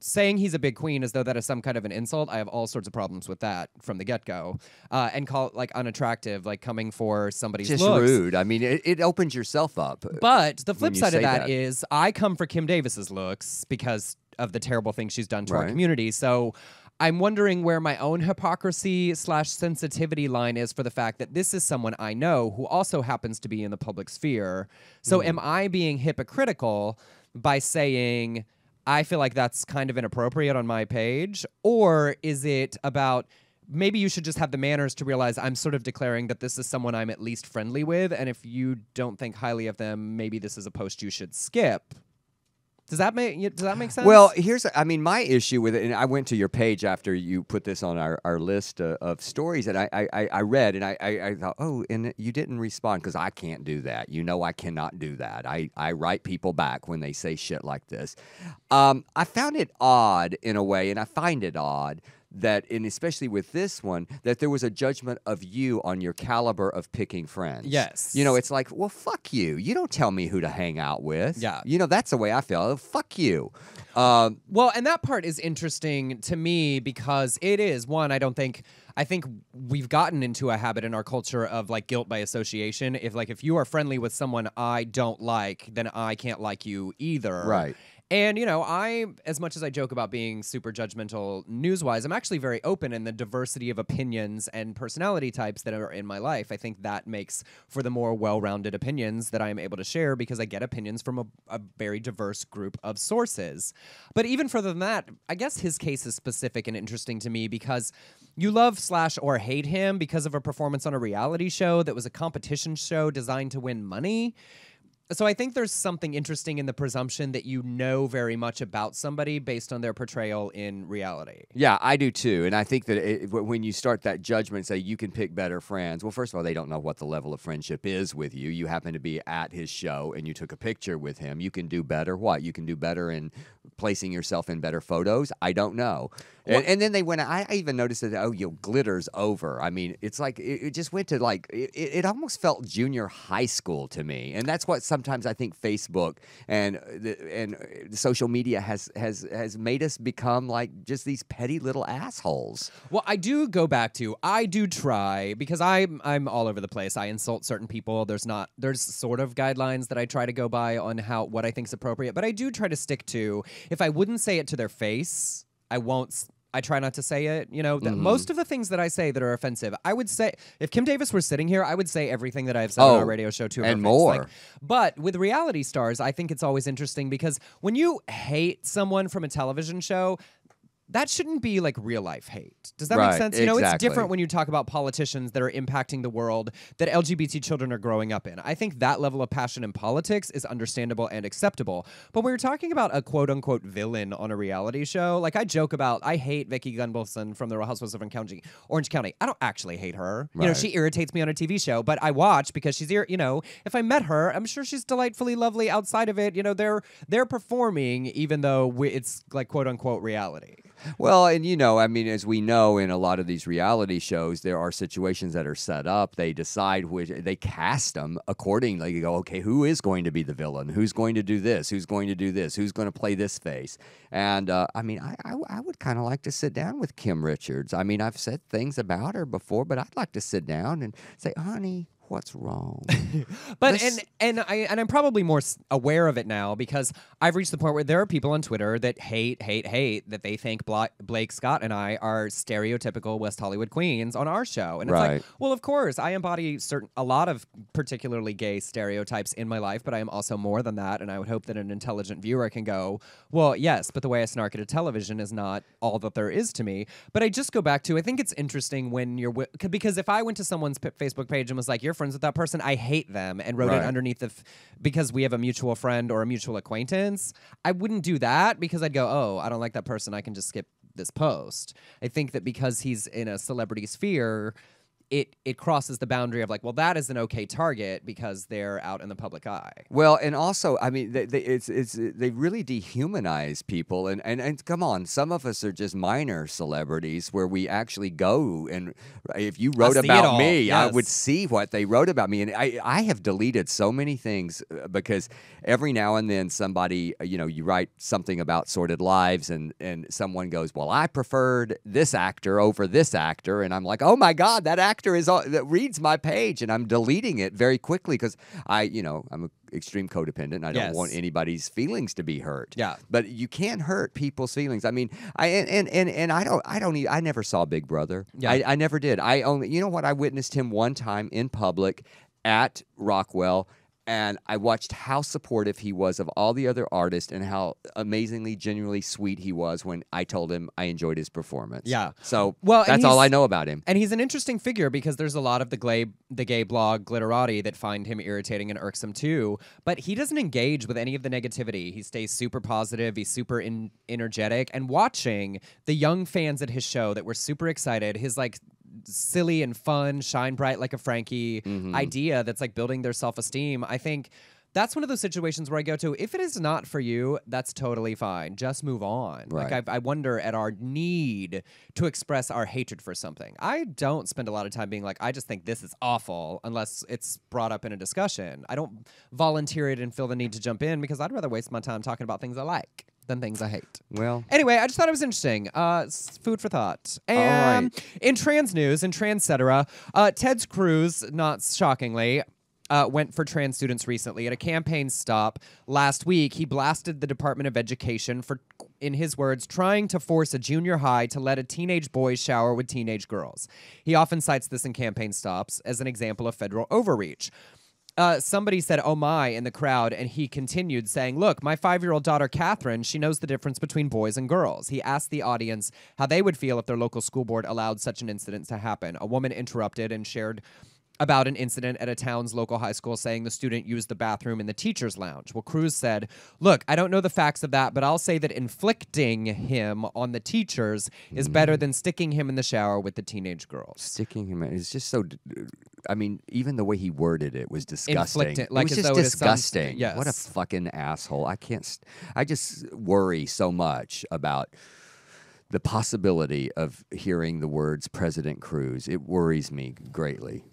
saying he's a big queen as though that is some kind of an insult, I have all sorts of problems with that from the get-go. And call it like unattractive, like coming for somebody's Just looks. rude. I mean, it opens yourself up. But the flip when you side of say that is I come for Kim Davis's looks because of the terrible things she's done to our Right. community. So I'm wondering where my own hypocrisy/sensitivity line is for the fact that this is someone I know who also happens to be in the public sphere. So am I being hypocritical by saying I feel like that's kind of inappropriate on my page? Or is it about maybe you should just have the manners to realize I'm sort of declaring that this is someone I'm at least friendly with, and if you don't think highly of them, maybe this is a post you should skip. Does that make sense? Well, my issue with it, and I went to your page after you put this on our list of stories, and I read, and I thought, oh, and you didn't respond, because I can't do that. I cannot do that. I write people back when they say shit like this. I found it odd in a way, and I find it odd that, and especially with this one, that there was a judgment of you on your caliber of picking friends. Yes. It's like, well, fuck you. You don't tell me who to hang out with. Yeah. That's the way I feel. Fuck you. Well, and that part is interesting to me because it is, one, I think we've gotten into a habit in our culture of like guilt by association. If you are friendly with someone I don't like, then I can't like you either. Right. And, I, as much as I joke about being super judgmental news-wise, I'm actually very open in the diversity of opinions and personality types that are in my life. I think that makes for the more well-rounded opinions that I'm able to share because I get opinions from a very diverse group of sources. But even further than that, I guess his case is specific and interesting to me because you love / or hate him because of a performance on a reality show that was a competition show designed to win money. So I think there's something interesting in the presumption that you know very much about somebody based on their portrayal in reality. Yeah, I do too. And I think that when you start that judgment, say you can pick better friends, well, first of all, they don't know what the level of friendship is with you. You happen to be at his show and you took a picture with him. You can do better. What? You can do better in placing yourself in better photos? I don't know. And then they went. I even noticed that glitters over. I mean, it's like it just went to like it almost felt junior high school to me, and that's what sometimes I think Facebook and social media has made us become like just these petty little assholes. Well, I do try because I'm all over the place. I insult certain people. There's sort of guidelines that I try to go by on what I think is appropriate, but I do try to stick to, if I wouldn't say it to their face, I try not to say it. Most of the things that I say that are offensive, I would say, if Kim Davis were sitting here, I would say everything that I've said on our radio show to her and face. more. But with reality stars, I think it's always interesting because when you hate someone from a television show, that shouldn't be like real life hate. Does that make sense? It's different when you talk about politicians that are impacting the world that LGBT children are growing up in. I think that level of passion in politics is understandable and acceptable. But when you're talking about a quote unquote villain on a reality show, like I joke about, I hate Vicki Gunvalson from the Real Housewives of Orange County. I don't actually hate her. Right. She irritates me on a TV show, but I watch because she's if I met her, I'm sure she's delightfully lovely outside of it. They're performing even though it's like quote unquote reality. Well, and as we know in a lot of these reality shows, there are situations that are set up. They decide they cast them accordingly. You go, okay, who is going to be the villain? Who's going to do this? Who's going to do this? Who's going to play this face? And I would kind of like to sit down with Kim Richards. I mean, I've said things about her before, but I'd like to sit down and say, honey, what's wrong? But I'm probably more aware of it now because I've reached the point where there are people on Twitter that hate that they think Blake Scott and I are stereotypical West Hollywood queens on our show, and it's like, well, of course, I embody a lot of particularly gay stereotypes in my life, but I am also more than that, and I would hope that an intelligent viewer can go, well, yes, but the way I snark at a television is not all that there is to me. But I just go back to, I think it's interesting when because if I went to someone's Facebook page and was like, you're friends with that person, I hate them, and wrote it underneath because we have a mutual friend or a mutual acquaintance, I wouldn't do that because I'd go, oh, I don't like that person, I can just skip this post. I think that because he's in a celebrity sphere, it crosses the boundary of like, well, that is an okay target because they're out in the public eye. Well, and also, I mean, they really dehumanize people, and come on, some of us are just minor celebrities where we actually go, and if you wrote about me, yes, I would see what they wrote about me, and I have deleted so many things because every now and then somebody, you write something about Sordid Lives, and someone goes, well, I preferred this actor over this actor, and I'm like, oh my God, that actor that reads my page, and I'm deleting it very quickly because I'm an extreme codependent. And I don't want anybody's feelings to be hurt. Yeah, but you can't hurt people's feelings. I mean, I never saw Big Brother. Yeah, I never did. I only, I witnessed him one time in public at Rockwell. And I watched how supportive he was of all the other artists and how amazingly, genuinely sweet he was when I told him I enjoyed his performance. Yeah. So that's all I know about him. And he's an interesting figure because there's a lot of the gay blog glitterati that find him irritating and irksome too. But he doesn't engage with any of the negativity. He stays super positive. He's super energetic. And watching the young fans at his show that were super excited, his like silly and fun, shine bright like a Frankie idea that's like building their self-esteem. I think that's one of those situations where I go to, if it is not for you, that's totally fine. Just move on. Right. Like I wonder at our need to express our hatred for something. I don't spend a lot of time being like, I just think this is awful unless it's brought up in a discussion. I don't volunteer it and feel the need to jump in because I'd rather waste my time talking about things I like than things I hate. Well, anyway, I just thought it was interesting. Food for thought. And all right. In trans news, in trans cetera, Ted Cruz, not shockingly, went for trans students recently. At a campaign stop last week, he blasted the Department of Education for, in his words, trying to force a junior high to let a teenage boy shower with teenage girls. He often cites this in campaign stops as an example of federal overreach. Somebody said, oh my, in the crowd, and he continued saying, look, my 5-year-old daughter, Catherine, she knows the difference between boys and girls. He asked the audience how they would feel if their local school board allowed such an incident to happen. A woman interrupted and shared about an incident at a town's local high school saying the student used the bathroom in the teacher's lounge. Well, Cruz said, look, I don't know the facts of that, but I'll say that inflicting him on the teachers is better than sticking him in the shower with the teenage girls. Sticking him in is just so I mean, even the way he worded it was disgusting. Inflicted, like it was as just though it is some- disgusting. yes. What a fucking asshole. I just worry so much about the possibility of hearing the words President Cruz. It worries me greatly.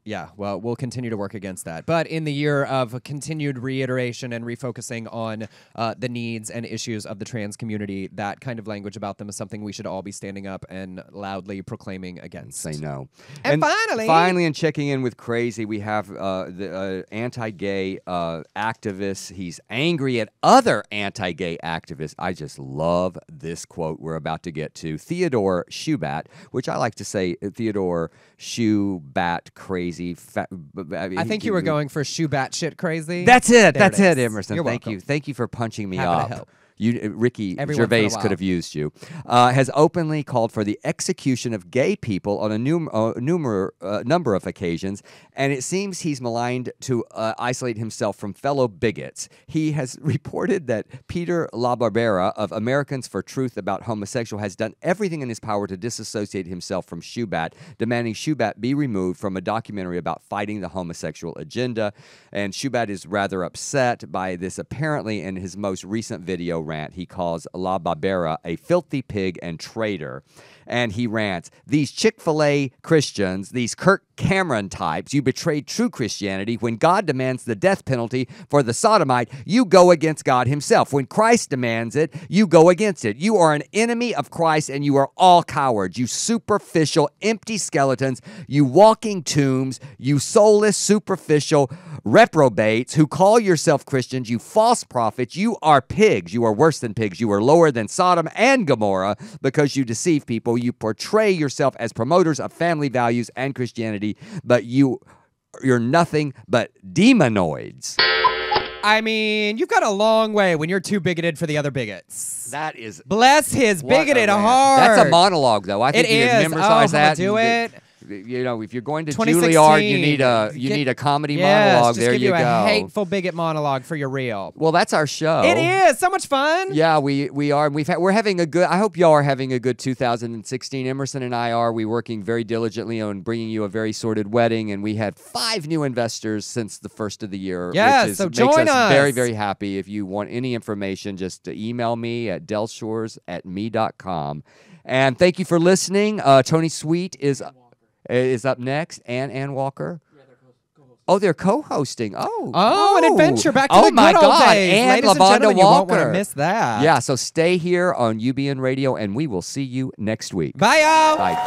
Yeah, well, we'll continue to work against that. But in the year of continued reiteration and refocusing on the needs and issues of the trans community, that kind of language about them is something we should all be standing up and loudly proclaiming against. Say no. And finally, in checking in with Crazy, we have the anti-gay activist. He's angry at other anti-gay activists. I just love this quote we're about to get to. Theodore Shubat, which I like to say Theodore Shubat Crazy. I think you were going for shoe bat shit crazy. That's it. There That's it it, is. Emerson. You're Thank welcome. you. Thank you for punching me Happy to up. help. Ricky Every once in a Gervais while. could have used you. Has openly called for the execution of gay people on a number of occasions, and it seems he's maligned to isolate himself from fellow bigots. He has reported that Peter LaBarbera of Americans for Truth About Homosexual has done everything in his power to disassociate himself from Shubat, demanding Shubat be removed from a documentary about fighting the homosexual agenda. And Shubat is rather upset by this. Apparently, in his most recent video rant, he calls LaBarbera a filthy pig and traitor. And he rants, "These Chick-fil-A Christians, these Kirk Cameron types, you betrayed true Christianity. When God demands the death penalty for the sodomite, you go against God himself. When Christ demands it, you go against it. You are an enemy of Christ, and you are all cowards. You superficial, empty skeletons. You walking tombs. You soulless, superficial reprobates who call yourself Christians. You false prophets. You are pigs. You are worse than pigs. You are lower than Sodom and Gomorrah because you deceive people. You portray yourself as promoters of family values and Christianity, but you're nothing but demonoids." I mean, you've got a long way when you're too bigoted for the other bigots. That is Bless his what a bigoted rant. heart. That's a monologue, though. I think It you is. memorize Oh, that. do it. You know, if you're going to 2016, Juilliard, you need a comedy monologue. Just There give you you a go. hateful bigot monologue for your reel. Well, that's our show. It is so much fun. Yeah, we are. We're having a good. I hope y'all are having a good 2016. Emerson and I are. We're working very diligently on bringing you a very sorted wedding, and we had 5 new investors since the first of the year. Yes, which so makes join us. very, very happy. If you want any information, just email me at delshores@me.com. And thank you for listening. Tony Sweet is up next, and Ann Walker. Oh, they're co-hosting. Oh, an adventure back to oh the my good old God. days. And Ladies and LaVonda gentlemen, you won't want Walker. to miss that. Yeah, so stay here on UBN Radio, and we will see you next week. Bye, y'all. Bye.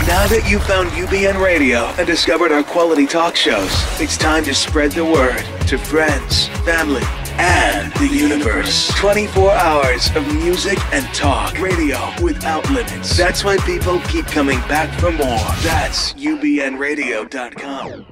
Now that you've found UBN Radio and discovered our quality talk shows, it's time to spread the word to friends, family, and the universe. 24 hours of music and talk. Radio without limits. That's why people keep coming back for more. That's UBNradio.com.